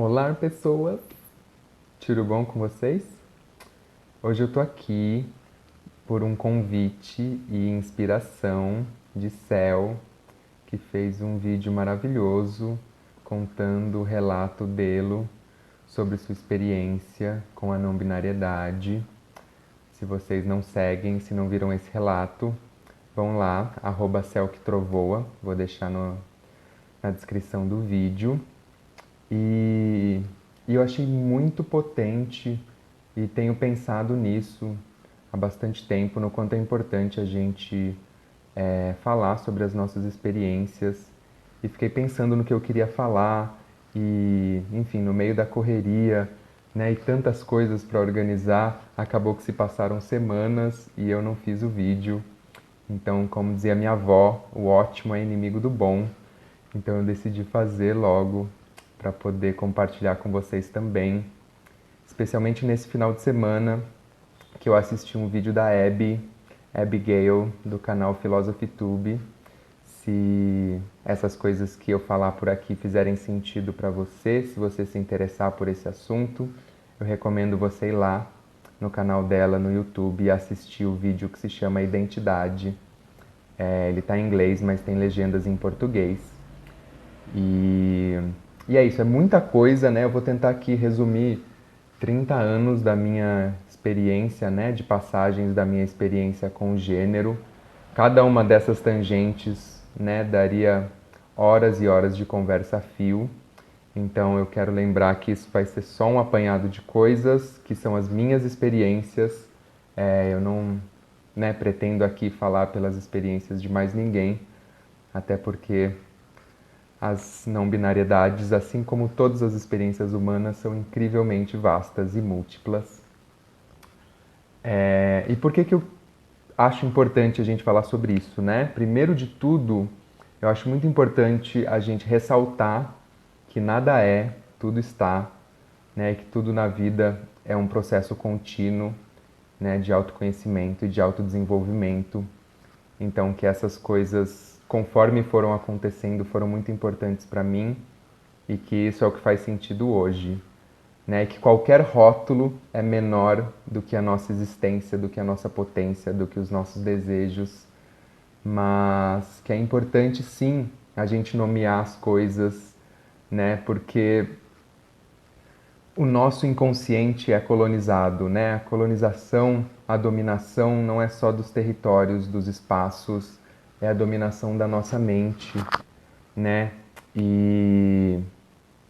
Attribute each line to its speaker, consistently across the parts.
Speaker 1: Olá, pessoas! Tudo bom com vocês? Hoje eu tô aqui por um convite e inspiração de Cel, que fez um vídeo maravilhoso contando o relato dele sobre sua experiência com a não binariedade. Se vocês não seguem, se não viram esse relato, vão lá, @celquetrovoa, vou deixar na descrição do vídeo. E, e eu achei muito potente e tenho pensado nisso há bastante tempo, no quanto é importante a gente falar sobre as nossas experiências. E fiquei pensando no que eu queria falar e, enfim, no meio da correria, né, e tantas coisas para organizar, acabou que se passaram semanas e eu não fiz o vídeo. Então, como dizia minha avó, o ótimo é inimigo do bom. Então eu decidi fazer logo para poder compartilhar com vocês também, especialmente nesse final de semana que eu assisti um vídeo da Abigail, do canal PhilosophyTube. Se essas coisas que eu falar por aqui fizerem sentido para você, se você se interessar por esse assunto, eu recomendo você ir lá no canal dela no YouTube e assistir o vídeo que se chama Identidade. Ele está em inglês, mas tem legendas em português. E, e é isso, é muita coisa, né? Eu vou tentar aqui resumir 30 anos da minha experiência, né? De passagens da minha experiência com o gênero. Cada uma dessas tangentes, né? Daria horas e horas de conversa a fio. Então eu quero lembrar que isso vai ser só um apanhado de coisas que são as minhas experiências. Eu não, né, pretendo aqui falar pelas experiências de mais ninguém, até porque as não-binariedades, assim como todas as experiências humanas, são incrivelmente vastas e múltiplas. E por que eu acho importante a gente falar sobre isso, né? Primeiro de tudo, eu acho muito importante a gente ressaltar que nada é, tudo está, né? Que tudo na vida é um processo contínuo, né? De autoconhecimento e de autodesenvolvimento. Então, que essas coisas, conforme foram acontecendo, foram muito importantes para mim e que isso é o que faz sentido hoje, né? Que qualquer rótulo é menor do que a nossa existência, do que a nossa potência, do que os nossos desejos, mas que é importante sim a gente nomear as coisas, né? Porque o nosso inconsciente é colonizado, né? A colonização, a dominação não é só dos territórios, dos espaços, é a dominação da nossa mente, né? E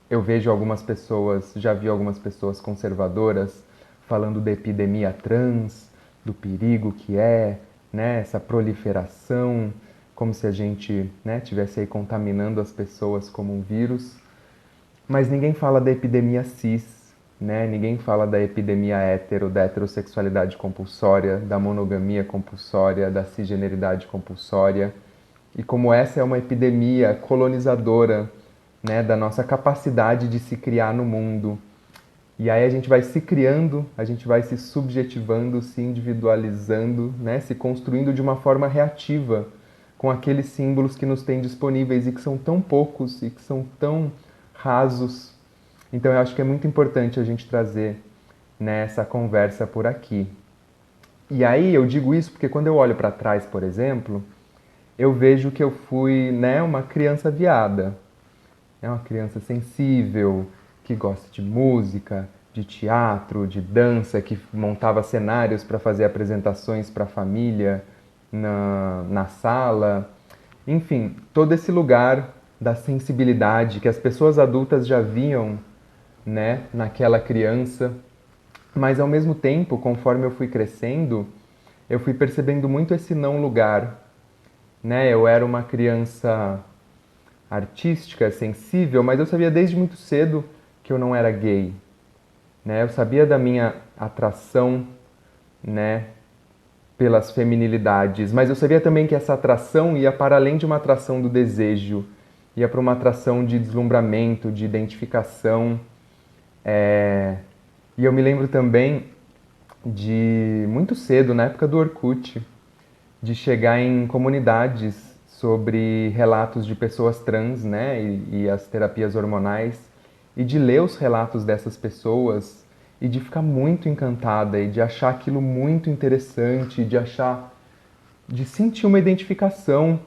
Speaker 1: eu vejo algumas pessoas, já vi algumas pessoas conservadoras falando da epidemia trans, do perigo que é, né, essa proliferação, como se a gente, né, tivesse aí contaminando as pessoas como um vírus. Mas ninguém fala da epidemia cis, né? Ninguém fala da epidemia hétero, da heterossexualidade compulsória, da monogamia compulsória, da cisgeneridade compulsória. E como essa é uma epidemia colonizadora, né, da nossa capacidade de se criar no mundo. E aí a gente vai se criando, a gente vai se subjetivando, se individualizando, né, se construindo de uma forma reativa com aqueles símbolos que nos têm disponíveis e que são tão poucos e que são tão rasos. Então eu acho que é muito importante a gente trazer, né, essa conversa por aqui. E aí eu digo isso porque quando eu olho para trás, por exemplo, eu vejo que eu fui, né, uma criança viada. É uma criança sensível, que gosta de música, de teatro, de dança, que montava cenários para fazer apresentações para a família na sala. Enfim, todo esse lugar da sensibilidade que as pessoas adultas já viam, né, naquela criança. Mas ao mesmo tempo, conforme eu fui crescendo, eu fui percebendo muito esse não lugar, né? Eu era uma criança artística, sensível, mas eu sabia desde muito cedo que eu não era gay, né? Eu sabia da minha atração, né, pelas feminilidades, mas eu sabia também que essa atração ia para além de uma atração do desejo, ia para uma atração de deslumbramento, de identificação. E eu me lembro também de muito cedo, na época do Orkut, de chegar em comunidades sobre relatos de pessoas trans, né, e as terapias hormonais, e de ler os relatos dessas pessoas e de ficar muito encantada e de achar aquilo muito interessante, de sentir uma identificação,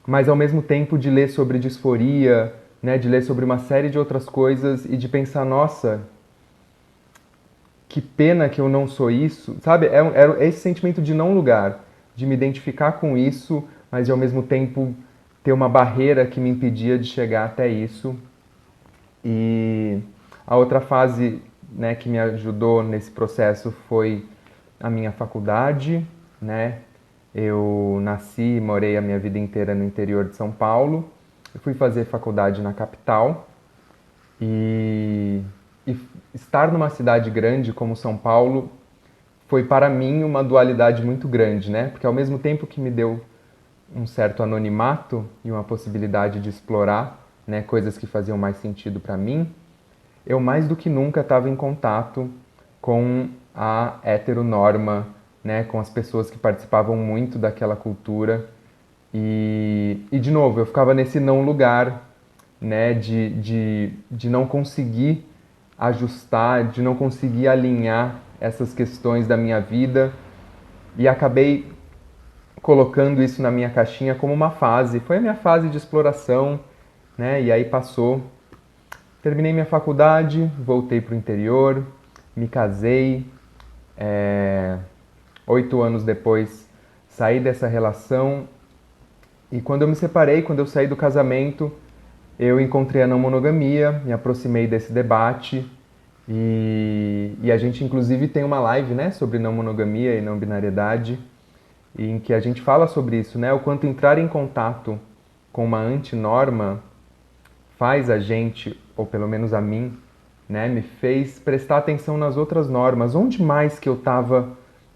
Speaker 1: mas ao mesmo tempo de ler sobre disforia, né, de ler sobre uma série de outras coisas e de pensar, nossa, que pena que eu não sou isso, sabe? É esse sentimento de não lugar, de me identificar com isso, mas de ao mesmo tempo ter uma barreira que me impedia de chegar até isso. E a outra fase, né, que me ajudou nesse processo foi a minha faculdade, né? Eu nasci e morei a minha vida inteira no interior de São Paulo. Eu fui fazer faculdade na capital e, e estar numa cidade grande como São Paulo foi para mim uma dualidade muito grande, né? Porque ao mesmo tempo que me deu um certo anonimato e uma possibilidade de explorar, né, coisas que faziam mais sentido para mim, eu mais do que nunca estava em contato com a heteronorma, né, com as pessoas que participavam muito daquela cultura. E de novo, eu ficava nesse não lugar, né, de não conseguir ajustar, de não conseguir alinhar essas questões da minha vida e acabei colocando isso na minha caixinha como uma fase. Foi a minha fase de exploração, né, e aí passou. Terminei minha faculdade, voltei para o interior, me casei. 8 anos depois, saí dessa relação e quando eu me separei, quando eu saí do casamento, eu encontrei a não monogamia, me aproximei desse debate e a gente inclusive tem uma live, né, sobre não monogamia e não binariedade, em que a gente fala sobre isso, né, o quanto entrar em contato com uma antinorma faz a gente, ou pelo menos a mim, né, me fez prestar atenção nas outras normas. Onde mais que eu estava,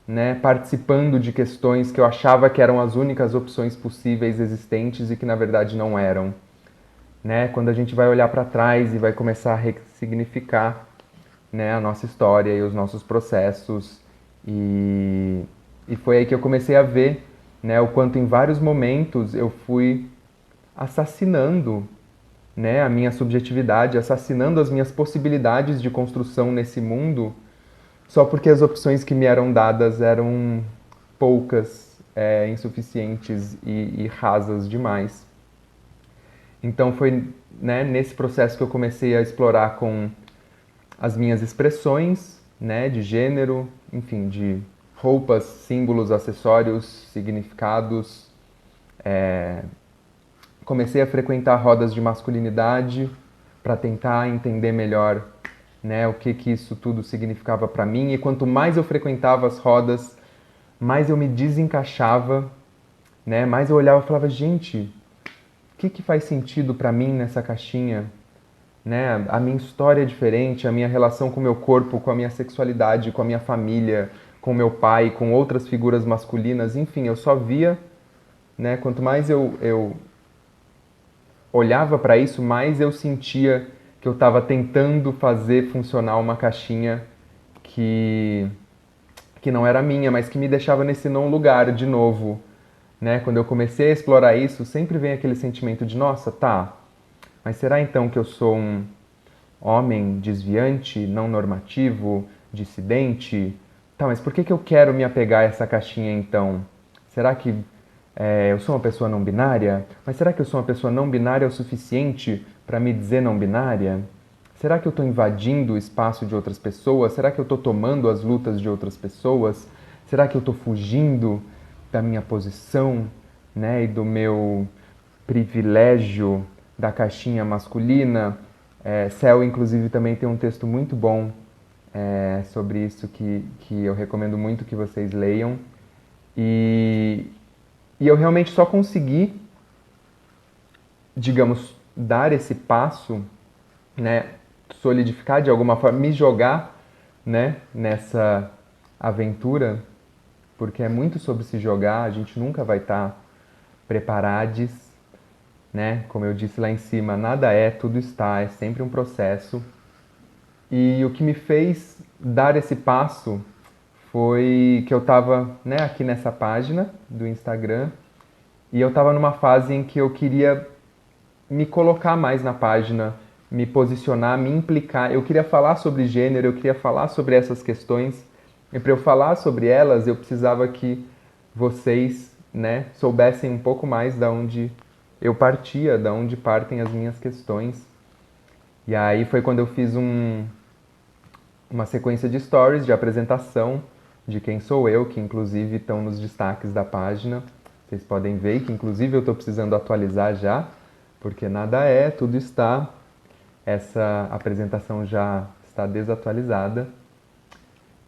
Speaker 1: né, participando de questões que eu achava que eram as únicas opções possíveis existentes e que na verdade não eram, né? Quando a gente vai olhar para trás e vai começar a ressignificar, né, a nossa história e os nossos processos e foi aí que eu comecei a ver, né, o quanto em vários momentos eu fui assassinando, né, a minha subjetividade, assassinando as minhas possibilidades de construção nesse mundo, só porque as opções que me eram dadas eram poucas, insuficientes e rasas demais. Então foi, né, nesse processo que eu comecei a explorar com as minhas expressões, né, de gênero, enfim, de roupas, símbolos, acessórios, significados. Comecei a frequentar rodas de masculinidade para tentar entender melhor, né, o que isso tudo significava para mim. E quanto mais eu frequentava as rodas, mais eu me desencaixava, né, mais eu olhava e falava, gente, o que faz sentido para mim nessa caixinha? Né? A minha história é diferente, a minha relação com o meu corpo, com a minha sexualidade, com a minha família, com meu pai, com outras figuras masculinas, enfim, eu só via, né? Quanto mais eu olhava para isso, mais eu sentia que eu estava tentando fazer funcionar uma caixinha que, que não era minha, mas que me deixava nesse não lugar de novo. Né? Quando eu comecei a explorar isso, sempre vem aquele sentimento de, nossa, tá, mas será então que eu sou um homem desviante, não normativo, dissidente? Tá, mas por que eu quero me apegar a essa caixinha então? Será que eu sou uma pessoa não binária? Mas será que eu sou uma pessoa não binária o suficiente para me dizer não binária? Será que eu estou invadindo o espaço de outras pessoas? Será que eu estou tomando as lutas de outras pessoas? Será que eu estou fugindo da minha posição, né, e do meu privilégio da caixinha masculina? Cell, inclusive, também tem um texto muito bom sobre isso que eu recomendo muito que vocês leiam. E, e eu realmente só consegui, digamos, dar esse passo, né, solidificar de alguma forma, me jogar, né, nessa aventura, porque é muito sobre se jogar, a gente nunca vai estar preparados, né? Como eu disse lá em cima, nada é, tudo está, é sempre um processo. E o que me fez dar esse passo foi que eu estava, né, aqui nessa página do Instagram e eu estava numa fase em que eu queria me colocar mais na página, me posicionar, me implicar. Eu queria falar sobre gênero, eu queria falar sobre essas questões. E para eu falar sobre elas, eu precisava que vocês, né, soubessem um pouco mais da onde eu partia, da onde partem as minhas questões. E aí foi quando eu fiz uma sequência de stories de apresentação de quem sou eu, que inclusive estão nos destaques da página. Vocês podem ver que inclusive eu estou precisando atualizar já, porque nada é, tudo está. Essa apresentação já está desatualizada.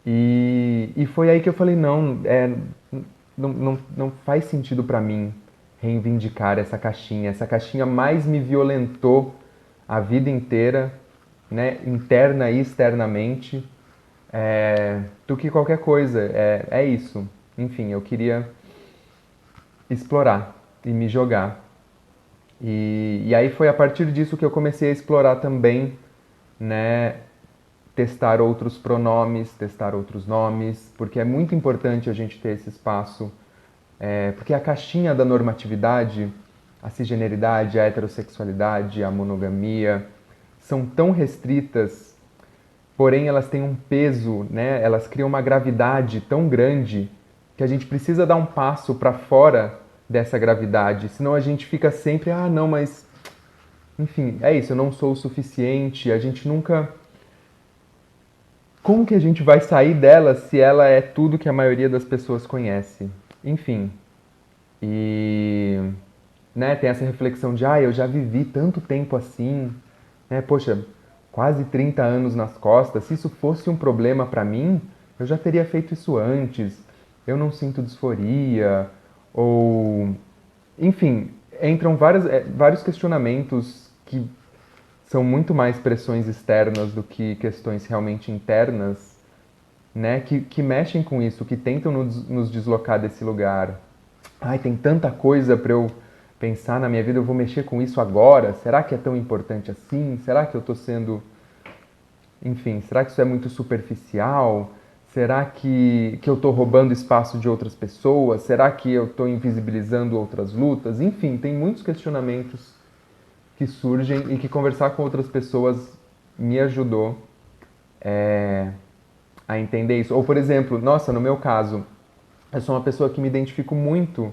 Speaker 1: E foi aí que eu falei, não faz sentido para mim reivindicar essa caixinha. Essa caixinha mais me violentou a vida inteira, né, interna e externamente, do que qualquer coisa. É isso. Enfim, eu queria explorar e me jogar. E aí foi a partir disso que eu comecei a explorar também, né, testar outros pronomes, testar outros nomes, porque é muito importante a gente ter esse espaço, porque a caixinha da normatividade, a cisgeneridade, a heterossexualidade, a monogamia, são tão restritas, porém elas têm um peso, né? Elas criam uma gravidade tão grande que a gente precisa dar um passo para fora dessa gravidade, senão a gente fica sempre, ah, não, mas enfim, é isso, eu não sou o suficiente, a gente nunca. Como que a gente vai sair dela se ela é tudo que a maioria das pessoas conhece? Enfim, e né, tem essa reflexão de, eu já vivi tanto tempo assim, né? Poxa, quase 30 anos nas costas. Se isso fosse um problema para mim, eu já teria feito isso antes. Eu não sinto disforia, ou enfim, entram vários questionamentos que são muito mais pressões externas do que questões realmente internas, né, que mexem com isso, que tentam nos deslocar desse lugar. Ai, tem tanta coisa para eu pensar na minha vida, eu vou mexer com isso agora? Será que é tão importante assim? Será que eu estou sendo. Enfim, será que isso é muito superficial? Será que eu estou roubando espaço de outras pessoas? Será que eu estou invisibilizando outras lutas? Enfim, tem muitos questionamentos que surgem e que conversar com outras pessoas me ajudou a entender isso. Ou, por exemplo, nossa, no meu caso, eu sou uma pessoa que me identifico muito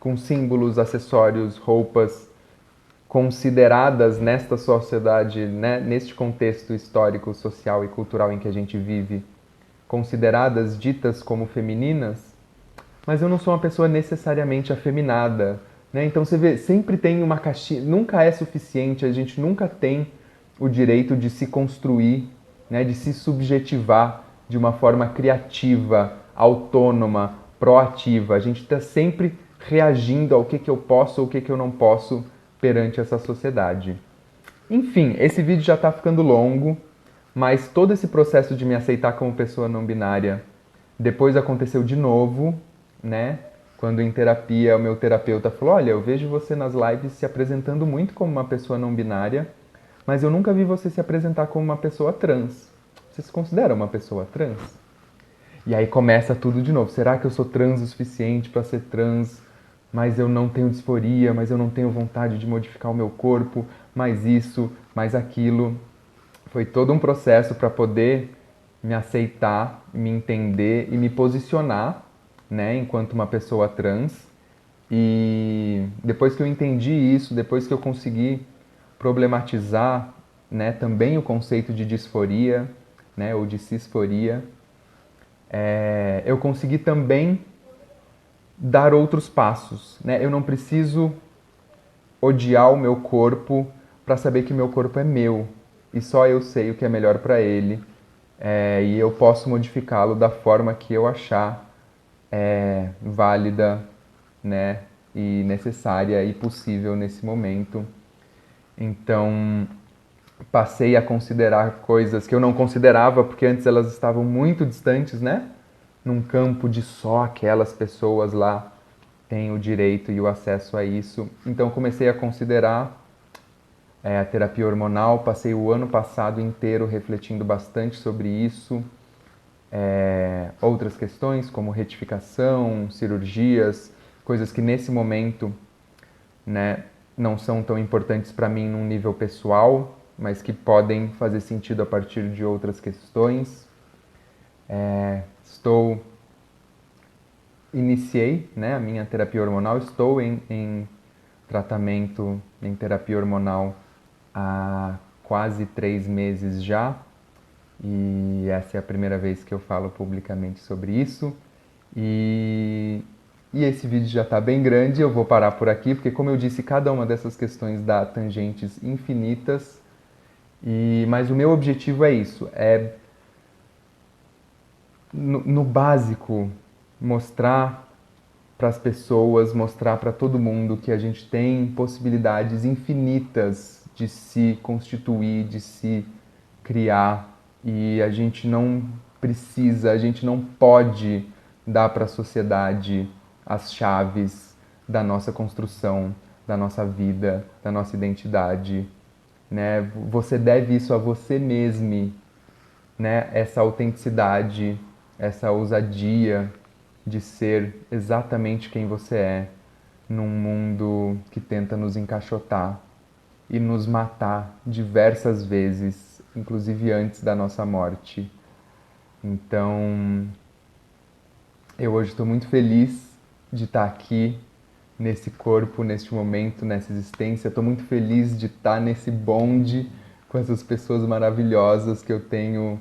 Speaker 1: com símbolos, acessórios, roupas consideradas nesta sociedade, né, neste contexto histórico, social e cultural em que a gente vive, consideradas ditas como femininas, mas eu não sou uma pessoa necessariamente afeminada, né? Então você vê, sempre tem uma caixinha, nunca é suficiente, a gente nunca tem o direito de se construir, né, de se subjetivar de uma forma criativa, autônoma, proativa. A gente está sempre reagindo ao que eu posso ou o que eu não posso perante essa sociedade. Enfim, esse vídeo já está ficando longo, mas todo esse processo de me aceitar como pessoa não binária depois aconteceu de novo, né? Quando em terapia o meu terapeuta falou: Olha, eu vejo você nas lives se apresentando muito como uma pessoa não binária, mas eu nunca vi você se apresentar como uma pessoa trans. Você se considera uma pessoa trans? E aí começa tudo de novo. Será que eu sou trans o suficiente para ser trans? Mas eu não tenho disforia, mas eu não tenho vontade de modificar o meu corpo, mais isso, mais aquilo. Foi todo um processo para poder me aceitar, me entender e me posicionar, né, enquanto uma pessoa trans. E depois que eu entendi isso, depois que eu consegui problematizar, né, também o conceito de disforia, né, ou de cisforia, eu consegui também dar outros passos, né? Eu não preciso odiar o meu corpo para saber que meu corpo é meu e só eu sei o que é melhor para ele, e eu posso modificá-lo da forma que eu achar válida, né, e necessária e possível nesse momento. Então passei a considerar coisas que eu não considerava porque antes elas estavam muito distantes, né? Num campo de só aquelas pessoas lá têm o direito e o acesso a isso. Então comecei a considerar a terapia hormonal, passei o ano passado inteiro refletindo bastante sobre isso. Outras questões como retificação, cirurgias, coisas que nesse momento, né, não são tão importantes para mim num nível pessoal, mas que podem fazer sentido a partir de outras questões. Estou iniciei, né, a minha terapia hormonal, estou em tratamento em terapia hormonal há quase 3 meses já, e essa é a primeira vez que eu falo publicamente sobre isso. E, e esse vídeo já está bem grande, eu vou parar por aqui, porque como eu disse, cada uma dessas questões dá tangentes infinitas, mas o meu objetivo é isso, é no básico mostrar para as pessoas, mostrar para todo mundo que a gente tem possibilidades infinitas de se constituir, de se criar, e a gente não precisa, a gente não pode dar para a sociedade as chaves da nossa construção, da nossa vida, da nossa identidade, né? Você deve isso a você mesmo, né? Essa autenticidade, essa ousadia de ser exatamente quem você é num mundo que tenta nos encaixotar e nos matar diversas vezes, inclusive antes da nossa morte. Então, eu hoje estou muito feliz de estar aqui nesse corpo, neste momento, nessa existência. Estou muito feliz de estar nesse bonde com essas pessoas maravilhosas que eu tenho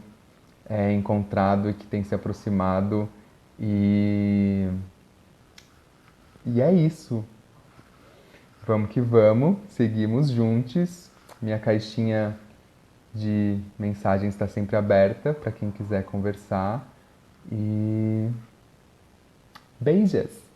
Speaker 1: encontrado e que têm se aproximado. E, e é isso. Vamos que vamos, seguimos juntos. Minha caixinha de mensagens está sempre aberta para quem quiser conversar. E beijos!